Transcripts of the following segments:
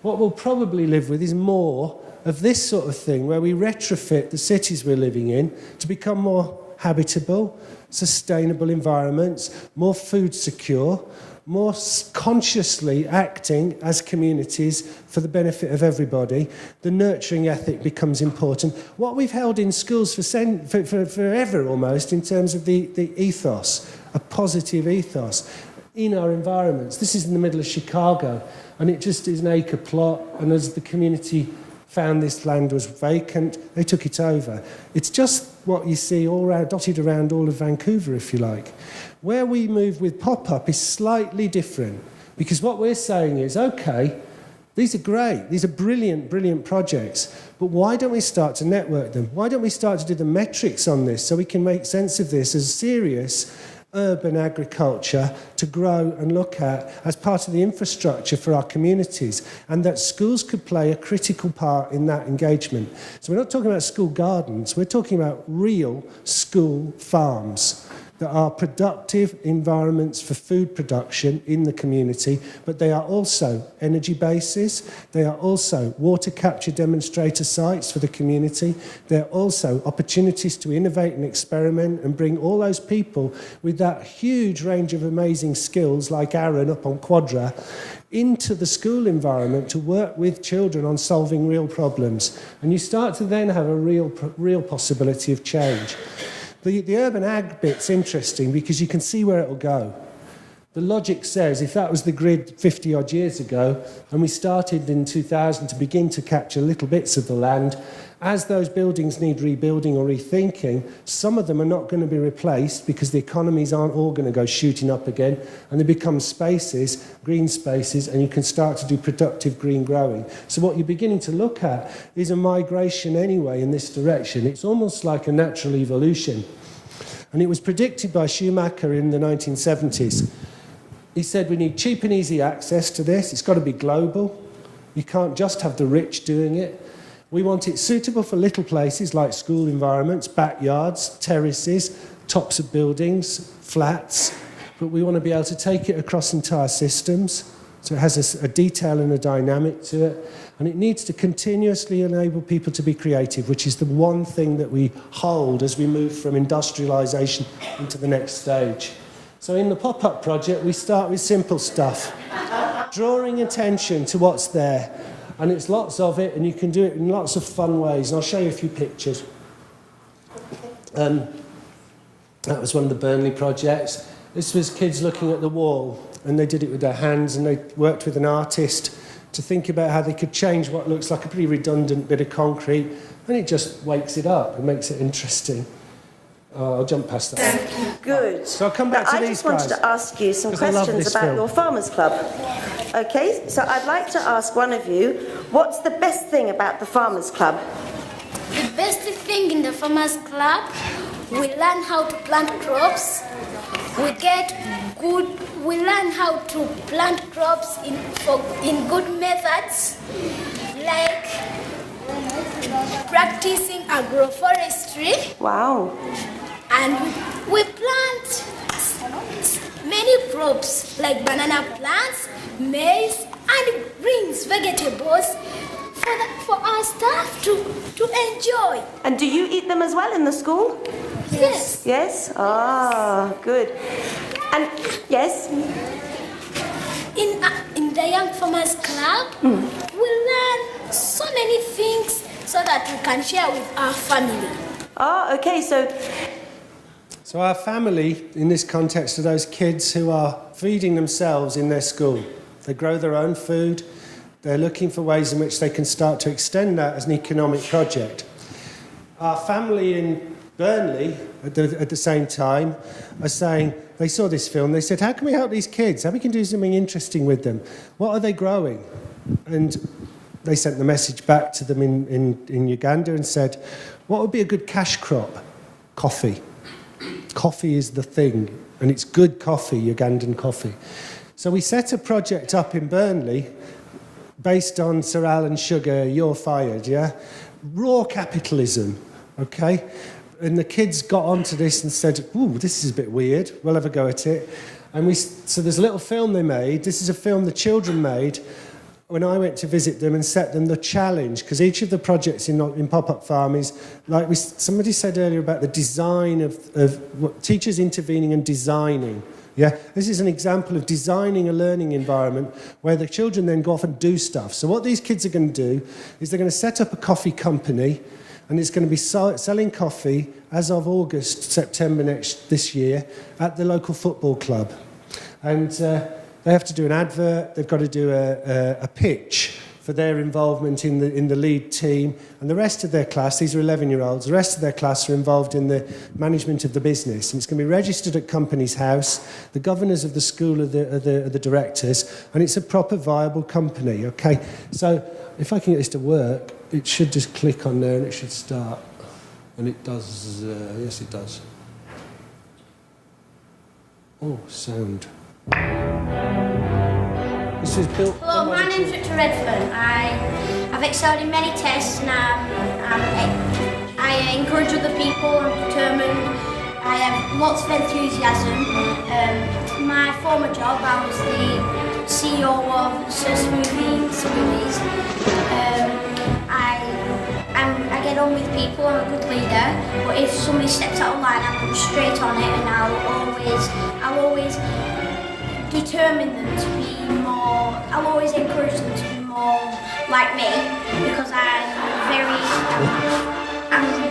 What we'll probably live with is more of this sort of thing, where we retrofit the cities we're living in to become more habitable, sustainable environments, more food secure, more consciously acting as communities for the benefit of everybody. The nurturing ethic becomes important. What we've held in schools for forever almost, in terms of the ethos, a positive ethos in our environments. This is in the middle of Chicago, and it just is an acre plot, and as the community found this land was vacant, they took it over. It's just what you see all around, dotted around all of Vancouver, if you like. Where we move with pop-up is slightly different, because what we're saying is, okay, these are great, these are brilliant, brilliant projects, but why don't we start to network them? Why don't we start to do the metrics on this so we can make sense of this as serious urban agriculture to grow and look at as part of the infrastructure for our communities, and that schools could play a critical part in that engagement. So we're not talking about school gardens, we're talking about real school farms that are productive environments for food production in the community, but they are also energy bases, they are also water capture demonstrator sites for the community, they're also opportunities to innovate and experiment and bring all those people with that huge range of amazing skills, like Aaron up on Quadra, into the school environment to work with children on solving real problems. And you start to then have a real possibility of change. The urban ag bit's interesting because you can see where it'll go. The logic says if that was the grid 50-odd years ago, and we started in 2000 to begin to capture little bits of the land, as those buildings need rebuilding or rethinking, some of them are not going to be replaced because the economies aren't all going to go shooting up again, and they become spaces, green spaces, and you can start to do productive green growing. So what you're beginning to look at is a migration anyway in this direction. It's almost like a natural evolution. And it was predicted by Schumacher in the 1970s. He said we need cheap and easy access to this. It's got to be global. You can't just have the rich doing it. We want it suitable for little places like school environments, backyards, terraces, tops of buildings, flats. But we want to be able to take it across entire systems. So it has a detail and a dynamic to it. And it needs to continuously enable people to be creative, which is the one thing that we hold as we move from industrialisation into the next stage. So in the pop-up project, we start with simple stuff, drawing attention to what's there. And it's lots of it, and you can do it in lots of fun ways. And I'll show you a few pictures. That was one of the Burnley projects. This was kids looking at the wall, and they did it with their hands, and they worked with an artist to think about how they could change what looks like a pretty redundant bit of concrete, and it just wakes it up and makes it interesting. I'll jump past that. Good. So I'll come back to these guys. I just wanted to ask you some questions about your Farmers Club. Okay, so I'd like to ask one of you, what's the best thing about the Farmers Club? The best thing in the Farmers Club, we learn how to plant crops. We learn how to plant crops in good methods, like practicing agroforestry. Wow. And we plant many crops like banana plants, maize, and greens, vegetables for our staff to enjoy. And do you eat them as well in the school? Yes. Yes? Ah, good. And yes? In the Young Farmers Club, we learn so many things so that we can share with our family. Ah, okay, So our family, in this context, are those kids who are feeding themselves in their school. They grow their own food. They're looking for ways in which they can start to extend that as an economic project. Our family in Burnley, at the same time, are saying, they saw this film, they said, how can we help these kids? How we can do something interesting with them? What are they growing? And they sent the message back to them in Uganda and said, what would be a good cash crop? Coffee. Coffee is the thing, and it's good coffee, Ugandan coffee. So we set a project up in Burnley based on Sir Alan Sugar, You're Fired, yeah? Raw capitalism, okay? And the kids got onto this and said, ooh, this is a bit weird, we'll have a go at it. And so there's a little film they made. This is a film the children made when I went to visit them and set them the challenge, because each of the projects in Pop-Up Farm is, like somebody said earlier about the design of what, teachers intervening and designing. Yeah, this is an example of designing a learning environment where the children then go off and do stuff. So what these kids are going to do is they're going to set up a coffee company, and it's going to be selling coffee as of August, September this year at the local football club. And they have to do an advert, they've got to do a pitch for their involvement in the lead team, and the rest of their class, these are 11-year-olds, the rest of their class are involved in the management of the business. And it's going to be registered at Companies House, the governors of the school are the directors, and it's a proper viable company, okay? So if I can get this to work, it should just click on there and it should start. And it does, yes it does. Oh, sound. This is built. Hello, my name's Victor Redfern. I've excelled in many tests and I encourage other people. I'm determined. I have lots of enthusiasm. My former job, I was the CEO of Sir Smoothies. I get on with people. I'm a good leader. But if somebody steps out of line, I'm straight on it, and I'll always determine them to be more. I'll always encourage them to be more like me, because I'm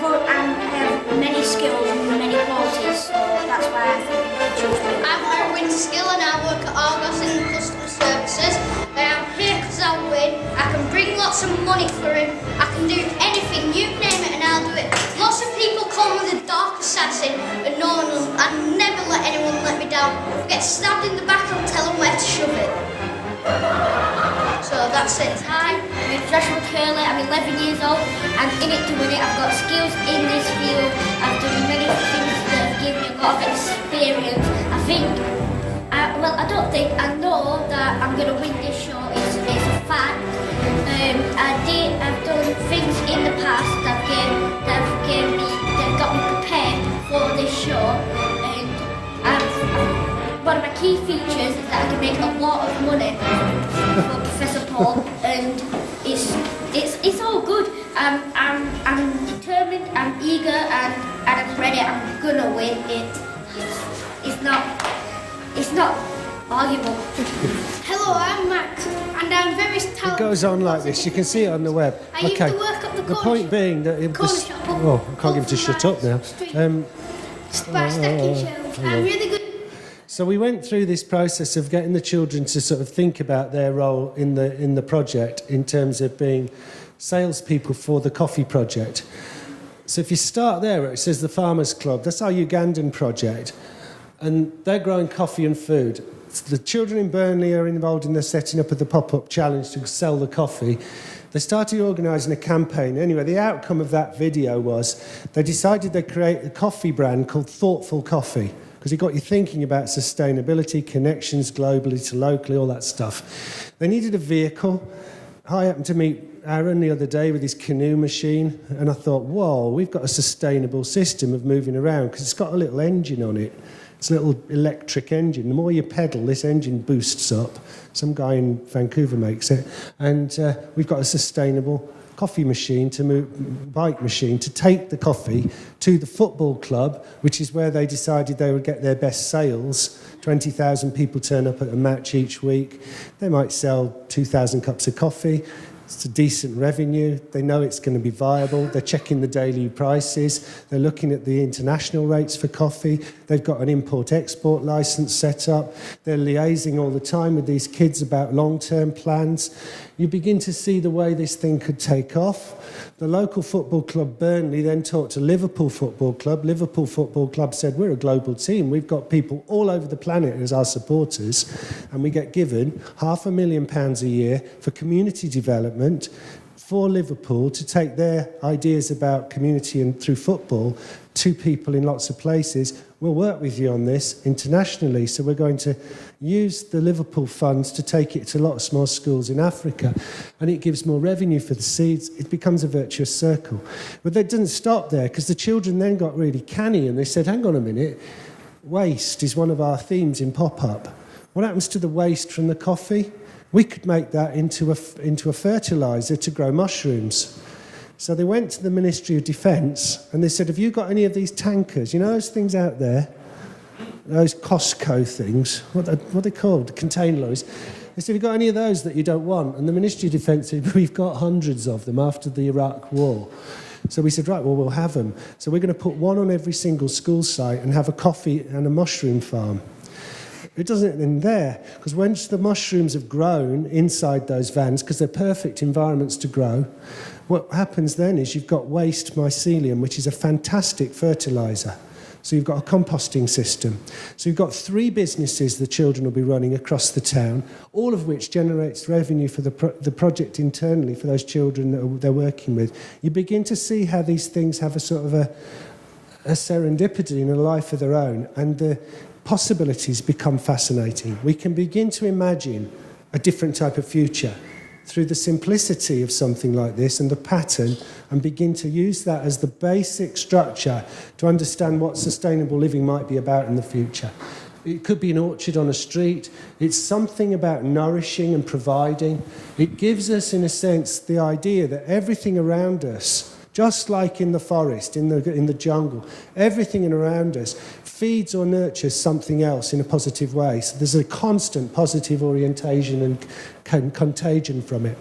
good and I have many skills and many qualities, so that's why I think they choose me. I'm Aaron Winterskill and I work at Argos in customer services. I am here because I win. I can bring lots of money for him. I can do anything, you name it, and I'll do it. Lots of people call me the Dark Assassin, but no one will. I never let anyone let me down. If I get stabbed in the back, I'll tell them where to shove it. So that's it. Hi, I'm Joshua Curley. I'm 11 years old. I'm in it to win it. I've got skills in this field. I've done many things that have given me a lot of experience. I know that I'm going to win this show. It's a fact. I've done things in the past that got me prepared for this show. And one of my key features is that I can make a lot of money for Professor Paul, and it's all good. I'm determined, I'm eager, and I'm ready. I'm gonna win it. It's not arguable. Hello, I'm Max, and I'm very talented. It goes on like this. You can see it on the web. I used to work up the point being that it was. Oh, I can't give him to shut up now. By stacking shelves. I'm really good. So we went through this process of getting the children to sort of think about their role in the project in terms of being salespeople for the coffee project. So if you start there, where it says the Farmers Club, that's our Ugandan project, and they're growing coffee and food. The children in Burnley are involved in the setting up of the pop-up challenge to sell the coffee. They started organising a campaign. Anyway, the outcome of that video was they decided they'd create a coffee brand called Thoughtful Coffee, because it got you thinking about sustainability, connections globally to locally, all that stuff. They needed a vehicle. I happened to meet Aaron the other day with his canoe machine, and I thought, whoa, we've got a sustainable system of moving around, because it's got a little engine on it. It's a little electric engine. The more you pedal, this engine boosts up. Some guy in Vancouver makes it. And we've got a sustainable coffee machine bike machine to take the coffee to the football club, which is where they decided they would get their best sales. 20,000 people turn up at a match each week. They might sell 2,000 cups of coffee. It's a decent revenue. They know it's going to be viable. They're checking the daily prices. They're looking at the international rates for coffee. They've got an import-export license set up. They're liaising all the time with these kids about long-term plans. You begin to see the way this thing could take off. The local football club, Burnley, then talked to Liverpool Football Club. Liverpool Football Club said, we're a global team. We've got people all over the planet as our supporters, and we get given £500,000 a year for community development for Liverpool to take their ideas about community and through football to people in lots of places. We'll work with you on this internationally, so we're going to use the Liverpool funds to take it to lots more schools in Africa, and it gives more revenue for the seeds. It becomes a virtuous circle. But that didn't stop there, because the children then got really canny and they said, hang on a minute, waste is one of our themes in Pop-Up. What happens to the waste from the coffee? We could make that into a fertiliser to grow mushrooms. So they went to the Ministry of Defence and they said, have you got any of these tankers? You know those things out there? Those Costco things? What are they called? Container lorries. They said, have you got any of those that you don't want? And the Ministry of Defence said, we've got hundreds of them after the Iraq War. So we said, right, well, we'll have them. So we're going to put one on every single school site and have a coffee and a mushroom farm. It doesn't end there, because once the mushrooms have grown inside those vans, because they're perfect environments to grow, what happens then is you've got waste mycelium, which is a fantastic fertiliser. So you've got a composting system. So you've got 3 businesses the children will be running across the town, all of which generates revenue for the project internally for those children that they're working with. You begin to see how these things have a sort of a serendipity in a life of their own, and the possibilities become fascinating. We can begin to imagine a different type of future through the simplicity of something like this and the pattern, and begin to use that as the basic structure to understand what sustainable living might be about in the future. It could be an orchard on a street. It's something about nourishing and providing. It gives us, in a sense, the idea that everything around us, just like in the forest, in the jungle, everything around us feeds or nurtures something else in a positive way. So there's a constant positive orientation and contagion from it.